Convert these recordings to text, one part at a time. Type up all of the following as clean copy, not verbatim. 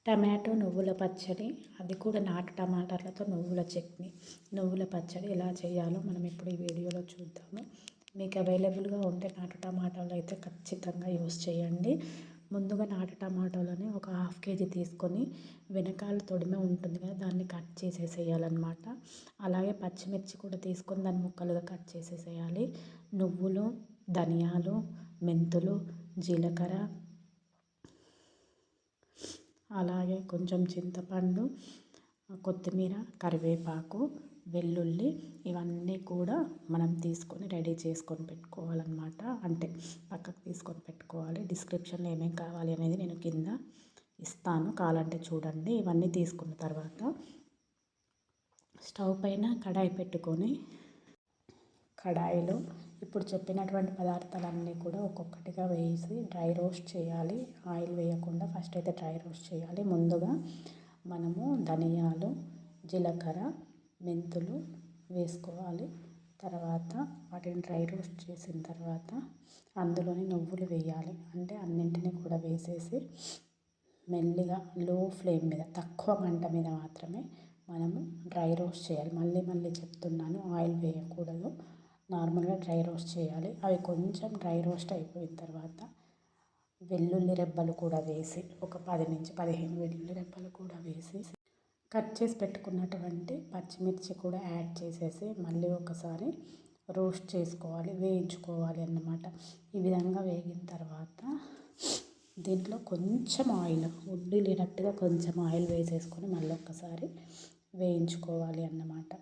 Tomato నువ్వుల పచ్చడి, అది కూడా నాటు టమాటాలతో నువ్వుల చట్నీ, నువ్వుల పచ్చడి ఎలా చేయాలో మనం ఇప్పుడు ఈ వీడియోలో చూద్దాము. మీకు అవైలబుల్గా ఉంటే నాటు టమాటాలు అయితే ఖచ్చితంగా యూస్ చేయండి. ముందుగా నాటు టమాటాలని ఒక 1/2 కేజీ తీసుకొని వెనకాల తొడిమ ఉంటుంది కదా, దాన్ని కట్ చేసేసేయాలన్నమాట. అలాగే పచ్చిమిర్చి కూడా తీసుకొని దాన్ని ముక్కలుగా కట్ చేసేసేయాలి. నువ్వులు, ధనియాలు, మెంతులు, జీలకర్ర, అలాగే కొంచెం చింతపండు, కొత్తిమీర, కరివేపాకు, వెల్లుల్లి, ఇవన్నీ కూడా మనం తీసుకొని రెడీ చేసుకొని పెట్టుకోవాలన్నమాట. అంటే పక్కకు తీసుకొని పెట్టుకోవాలి. డిస్క్రిప్షన్లో ఏమేమి కావాలి అనేది నేను కింద ఇస్తాను, కావాలంటే చూడండి. ఇవన్నీ తీసుకున్న తర్వాత స్టవ్ పైన కడాయి పెట్టుకొని కడాయిలో ఇప్పుడు చెప్పినటువంటి పదార్థాలన్నీ కూడా ఒక్కొక్కటిగా వేసి డ్రై రోస్ట్ చేయాలి. ఆయిల్ వేయకుండా ఫస్ట్ అయితే డ్రై రోస్ట్ చేయాలి. ముందుగా మనము ధనియాలు, జీలకర్ర, మెంతులు వేసుకోవాలి. తర్వాత వాటిని డ్రై రోస్ట్ చేసిన తర్వాత అందులోని నువ్వులు వేయాలి. అంటే అన్నింటినీ కూడా వేసేసి మెల్లిగా లో ఫ్లేమ్ మీద, తక్కువ మంట మీద మాత్రమే మనము డ్రై రోస్ట్ చేయాలి. మళ్ళీ మళ్ళీ చెప్తున్నాను, ఆయిల్ వేయకూడదు. నార్మల్గా డ్రై రోస్ట్ చేయాలి. అవి కొంచెం డ్రై రోస్ట్ అయిపోయిన తర్వాత వెల్లుల్లి రెబ్బలు కూడా వేసి, ఒక 10 నుంచి 15 వెల్లుల్లి రెబ్బలు కూడా వేసి, కట్ చేసి పెట్టుకున్నటువంటి పచ్చిమిర్చి కూడా యాడ్ చేసేసి మళ్ళీ ఒకసారి రోస్ట్ చేసుకోవాలి, వేయించుకోవాలి అన్నమాట. ఈ విధంగా వేగిన తర్వాత దీంట్లో కొంచెం ఆయిల్, ఉడ్డి లేనట్టుగా కొంచెం ఆయిల్ వేసేసుకొని మళ్ళీ ఒక్కసారి వేయించుకోవాలి అన్నమాట.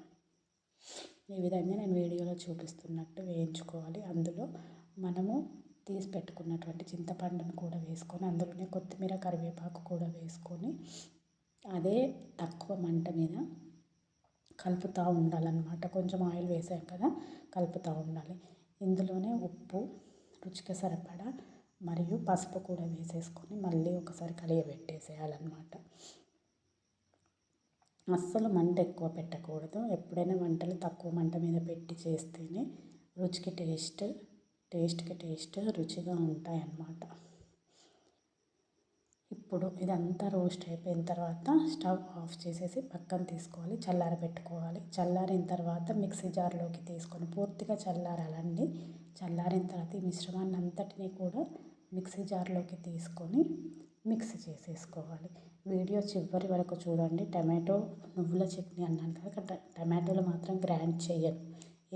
ఈ విధంగా నేను వీడియోలో చూపిస్తున్నట్టు వేయించుకోవాలి. అందులో మనము తీసి పెట్టుకున్నటువంటి చింతపండును కూడా వేసుకొని, అందులోనే కొత్తిమీర, కరివేపాకు కూడా వేసుకొని అదే తక్కువ మంట మీద కలుపుతూ ఉండాలన్నమాట. కొంచెం ఆయిల్ వేసాం కదా, కలుపుతూ ఉండాలి. ఇందులోనే ఉప్పు, రుచికి సరిపడా మరియు పసుపు కూడా వేసేసుకొని మళ్ళీ ఒకసారి కలియబెట్టేసేయాలన్నమాట. అస్సలు మంట ఎక్కువ పెట్టకూడదు. ఎప్పుడైనా వంటలు తక్కువ మంట మీద పెట్టి చేస్తేనే రుచికి టేస్ట్ రుచిగా ఉంటాయన్నమాట. ఇప్పుడు ఇదంతా రోస్ట్ అయిపోయిన తర్వాత స్టవ్ ఆఫ్ చేసేసి పక్కన తీసుకోవాలి, చల్లారబెట్టుకోవాలి. చల్లారిన తర్వాత మిక్సీ జార్లోకి తీసుకొని, పూర్తిగా చల్లారాలండి. చల్లారిన తర్వాత ఈ మిశ్రమాన్ని అంతటినీ కూడా మిక్సీ జార్లోకి తీసుకొని మిక్సీ చేసేసుకోవాలి. వీడియో చివరి వరకు చూడండి. టమాటో నువ్వుల చట్నీ అన్నాను కదా, టమాటోలు మాత్రం గ్రైండ్ చేయను.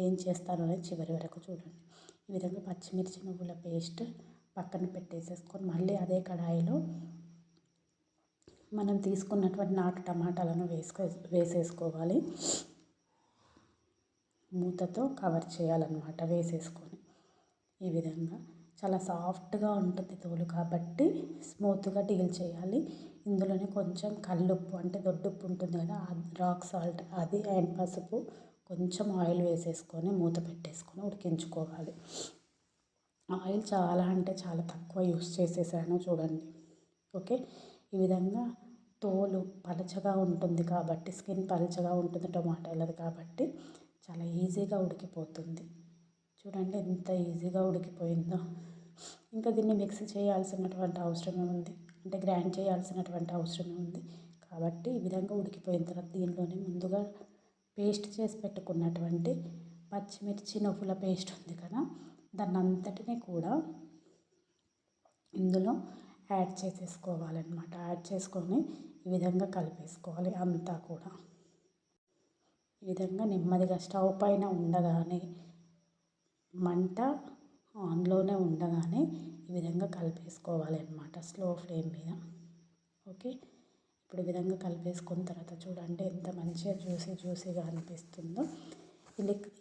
ఏం చేస్తాను అనేది చివరి వరకు చూడండి. ఈ విధంగా పచ్చిమిర్చి, నువ్వుల పేస్ట్ పక్కన పెట్టేసేసుకొని మళ్ళీ అదే కడాయిలో మనం తీసుకున్నటువంటి నాటు టమాటాలను వేసేసుకోవాలి. మూతతో కవర్ చేయాలన్నమాట వేసేసుకొని. ఈ విధంగా చాలా సాఫ్ట్గా ఉంటుంది తోలు, కాబట్టి స్మూత్గా డీల్ చేయాలి. ఇందులోనే కొంచెం కల్లుప్పు, అంటే దొడ్డుప్పు ఉంటుంది కదా, రాక్ సాల్ట్, అది అండ్ పసుపు, కొంచెం ఆయిల్ వేసేసుకొని మూత పెట్టేసుకొని ఉడికించుకోవాలి. ఆయిల్ చాలా అంటే చాలా తక్కువ యూస్ చేసేసాను చూడండి. ఓకే, ఈ విధంగా తోలు పలచగా ఉంటుంది కాబట్టి, స్కిన్ పలచగా ఉంటుంది టమాటాలది కాబట్టి చాలా ఈజీగా ఉడికిపోతుంది. చూడండి ఎంత ఈజీగా ఉడికిపోయిందో. ఇంకా దీన్ని మిక్స్ చేయాల్సినటువంటి అవసరమే ఉంది, అంటే గ్రైండ్ చేయాల్సినటువంటి అవసరమే ఉంది. కాబట్టి ఈ విధంగా ఉడికిపోయిన తర్వాత దీనిలోనే ముందుగా పేస్ట్ చేసి పెట్టుకున్నటువంటి పచ్చిమిర్చి, నువ్వుల పేస్ట్ ఉంది కదా, దాన్ని అంతటినీ కూడా ఇందులో యాడ్ చేసేసుకోవాలన్నమాట. యాడ్ చేసుకొని ఈ విధంగా కలిపేసుకోవాలి అంతా కూడా. ఈ విధంగా నెమ్మదిగా స్టవ్ పైన ఉండగానే, మంట ఆన్లోనే ఉండగానే ఈ విధంగా కలిపేసుకోవాలి అన్నమాట, స్లో ఫ్లేమ్ మీద. ఓకే, ఇప్పుడు ఈ విధంగా కలిపేసుకున్న తర్వాత చూడండి ఎంత మంచిగా జ్యూసీగా అనిపిస్తుందో.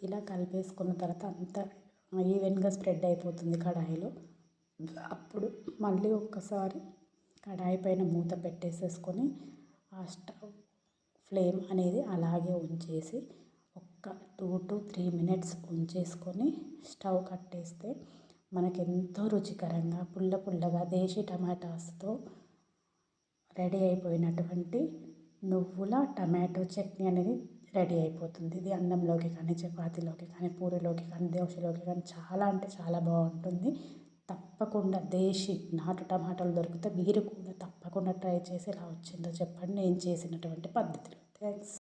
ఇలా కలిపేసుకున్న తర్వాత అంతా ఈవెన్గా స్ప్రెడ్ అయిపోతుంది కడాయిలో. అప్పుడు మళ్ళీ ఒక్కసారి కడాయి పైన మూత పెట్టేసేసుకొని ఆ స్టవ్ ఫ్లేమ్ అనేది అలాగే ఉంచేసి ఒక్క 2 to 3 minutes ఉంచేసుకొని స్టవ్ కట్టేస్తే మనకి ఎంతో రుచికరంగా పుల్లగా దేశీ టమాటాస్తో రెడీ అయిపోయినటువంటి నువ్వుల టమాటో చట్నీ అనేది రెడీ అయిపోతుంది. ఇది అన్నంలోకి కానీ, చపాతీలోకి కానీ, పూరీలోకి కానీ, దోశలోకి కానీ చాలా అంటే చాలా బాగుంటుంది. తప్పకుండా దేశీ నాటు టమాటాలు దొరికితే మీరు కూడా తప్పకుండా తప్పకుండా ట్రై చేసి ఎలా వచ్చిందో చెప్పండి నేను చేసినటువంటి పద్ధతిలో. థ్యాంక్స్.